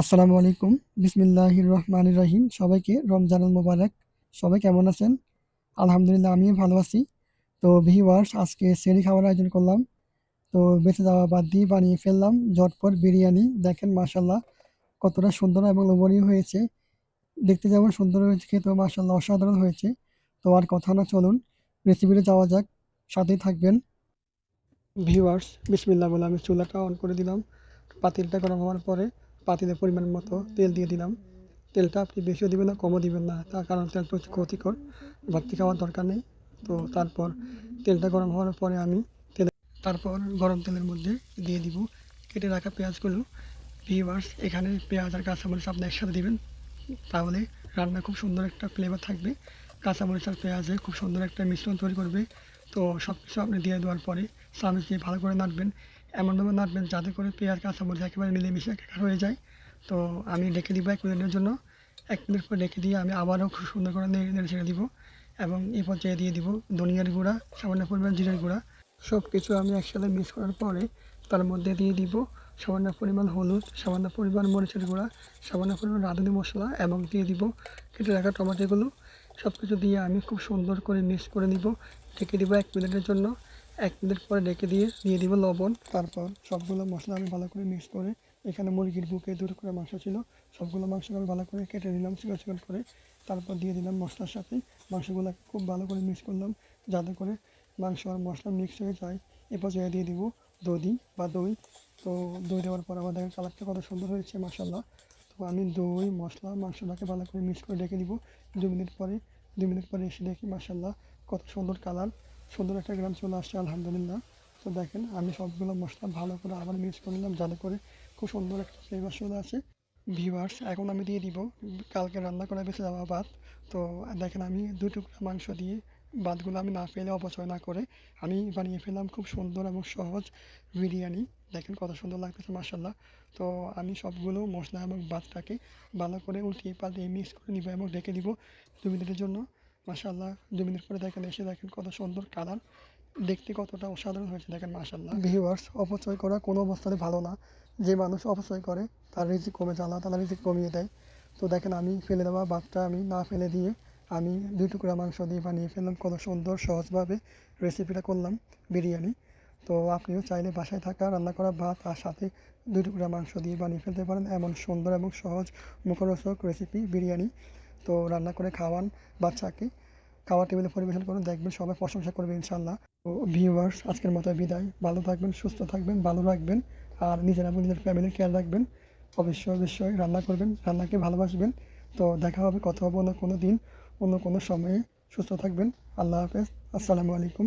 আসসালামু আলাইকুম। বিসমিল্লাহির রহমানির রহিম। সবাইকে রমজানুল মোবারক। সবাই কেমন আছেন? আলহামদুলিল্লাহ আমিও ভালো আছি। তো ভিউয়ার্স আজকে সেহরি খাওয়ার আয়োজন করলাম। তো বেঁচে যাওয়া বাদ দিয়ে বানিয়ে ফেললাম ঝটপট বিরিয়ানি। দেখেন মাশাআল্লাহ কতটা সুন্দর এবং লোভনীয় হয়েছে। দেখতে যেমন সুন্দর হয়েছে খেতেও মাশাআল্লাহ অসাধারণ হয়েছে। তো আর কথা না চলুন রেসিপিতে যাওয়া যাক। সাথেই থাকবেন। ভিউয়ার্স বিসমিল্লাহ বলে আমি চুলাটা অন করে দিলাম। পাতিলটা গরম হওয়ার পরে পাতিলে পরিমাণ মতো তেল দিয়ে দিলাম। তেলটা আপনি বেশিও দিবেন না কমও দিবেন না, তার কারণ তেলটা হচ্ছে ক্ষতিকর, বাড়তি খাওয়ার দরকার নেই। তো তারপর তেলটা গরম হওয়ার পরে আমি তারপর গরম তেলের মধ্যে দিয়ে দিব কেটে রাখা পেঁয়াজগুলো। ভিউয়ার্স এখানে পেঁয়াজ আর কাঁচামরিচ আপনি একসাথে দিবেন, তাহলে রান্না খুব সুন্দর একটা ফ্লেভার থাকবে। কাঁচামরিচ আর পেঁয়াজে খুব সুন্দর একটা মিশ্রণ তৈরি করবে। তো সব কিছু আপনি দিয়ে দেওয়ার পরে চামচ দিয়ে ভালো করে নাড়বেন, এমনভাবে নাড়বেন যাতে করে পেঁয়াজ কাঁচামরিচ একেবারে মিলেমিশে একাকার হয়ে যায়। তো আমি ঢেকে দিব 1 মিনিটের জন্য। 1 মিনিট পর ঢেকে দিয়ে আমি আবারও খুব সুন্দর করে নেড়ে নেড়ে ছেড়ে দিব, এবং এই পর্যায়ে দিয়ে দিব ধনিয়ার গুঁড়া, সামান্য পরিমাণ জিরার গুঁড়া। সব কিছু আমি একসাথে মিক্স করার পরে তার মধ্যে দিয়ে দিব সামান্য পরিমাণ হলুদ, সামান্য পরিমাণ মরিচের গুঁড়া, সামান্য পরিমাণ রাঁধুনি মশলা, এবং দিয়ে দিব কেটে রাখা টমেটোগুলো। সব কিছু দিয়ে আমি খুব সুন্দর করে মিক্স করে নিব। ঢেকে দিব 1 মিনিটের জন্য। 1 মিনিট পরে ঢেকে দিয়ে দিব লবণ। তারপর সবগুলো মশলা আমি ভালো করে মিক্স করে, এখানে মুরগির বুকে 2 টুকরা মাংস ছিল, সবগুলো মাংস আমি ভালো করে কেটে নিলাম চিকন চিকন করে। তারপর দিয়ে দিলাম মশলার সাথে। মাংসগুলোকে খুব ভালো করে মিক্স করলাম যাতে করে মাংস আর মশলা মিক্স হয়ে যায়। এ পর্যায়ে দিয়ে দিব দধি বা দই। তো দই দেওয়ার পর আমার দেখেন কালারটা কত সুন্দর হয়েছে মাশাআল্লাহ। তো আমি দই মশলা মাংসটাকে ভালো করে মিক্স করে রেখে দিব। 2 মিনিট পরে 2 মিনিট পরে এসে দেখি মাশাআল্লাহ কত সুন্দর কালার, সুন্দর একটা গ্রাম চলে আসছে আলহামদুলিল্লাহ। তো দেখেন আমি সবগুলো মশলা ভালো করে আবার মিক্স করে নিলাম যাতে করে খুব সুন্দর একটা ফ্লেভার চলে আসে। ভিউয়ার্স এখন আমি দিয়ে দিব কালকে রান্না করা বেঁচে যাওয়া ভাত। তো দেখেন আমি 2 টুকরা মাংস দিয়ে ভাতগুলো আমি না ফেলে অপচয় না করে আমি বানিয়ে ফেললাম খুব সুন্দর এবং সহজ বিরিয়ানি। দেখেন কত সুন্দর লাগতেছে মাশাআল্লাহ। তো আমি সবগুলো মশলা এবং ভাতটাকে ভালো করে উল্টিয়ে পাল্টিয়ে মিক্স করে নিব এবং রেখে দিব 2 মিনিটের জন্য। মাশাআল্লাহ 2 মিনিট পরে দেখেন এসে দেখেন কত সুন্দর কালার, দেখতে কতটা অসাধারণ হয়েছে দেখেন মাশাআল্লাহ। ভিউয়ার্স অপচয় করা কোনো অবস্থাতে ভালো না। যে মানুষ অপচয় করে তার রিজিক কমে যায়, আল্লাহ তাআলা রিজিক কমিয়ে দেয়। তো দেখেন আমি ফেলে দেওয়া ভাতটা আমি না ফেলে দিয়ে আমি 2 টুকরা মাংস দিয়ে বানিয়ে ফেললাম, কত সুন্দর সহজভাবে রেসিপিটা করলাম বিরিয়ানি। তো আপনিও চাইলে বাসায় থাকা রান্না করা ভাত আর সাথে 2 টুকরা মাংস দিয়ে বানিয়ে ফেলতে পারেন এমন সুন্দর এবং সহজ মুখরোচক রেসিপি বিরিয়ানি। তো রান্না করে খাওয়ান বাচ্চাকে, খাওয়ার টেবিলে পরিবেশন করুন, দেখবেন সবাই প্রশংসা করবে ইনশাআল্লাহ। তো ভিউয়ার্স আজকের মতো বিদায়। ভালো থাকবেন, সুস্থ থাকবেন, ভালো রাখবেন, আর নিজের এবং নিজের ফ্যামিলির খেয়াল রাখবেন। অবশ্যই অবশ্যই রান্না করবেন, রান্নাকে ভালোবাসবেন। তো দেখা হবে, কথা হবে অন্য কোনো দিন, অন্য কোনো সময়ে। সুস্থ থাকবেন। আল্লাহ হাফেজ। আসসালামু আলাইকুম।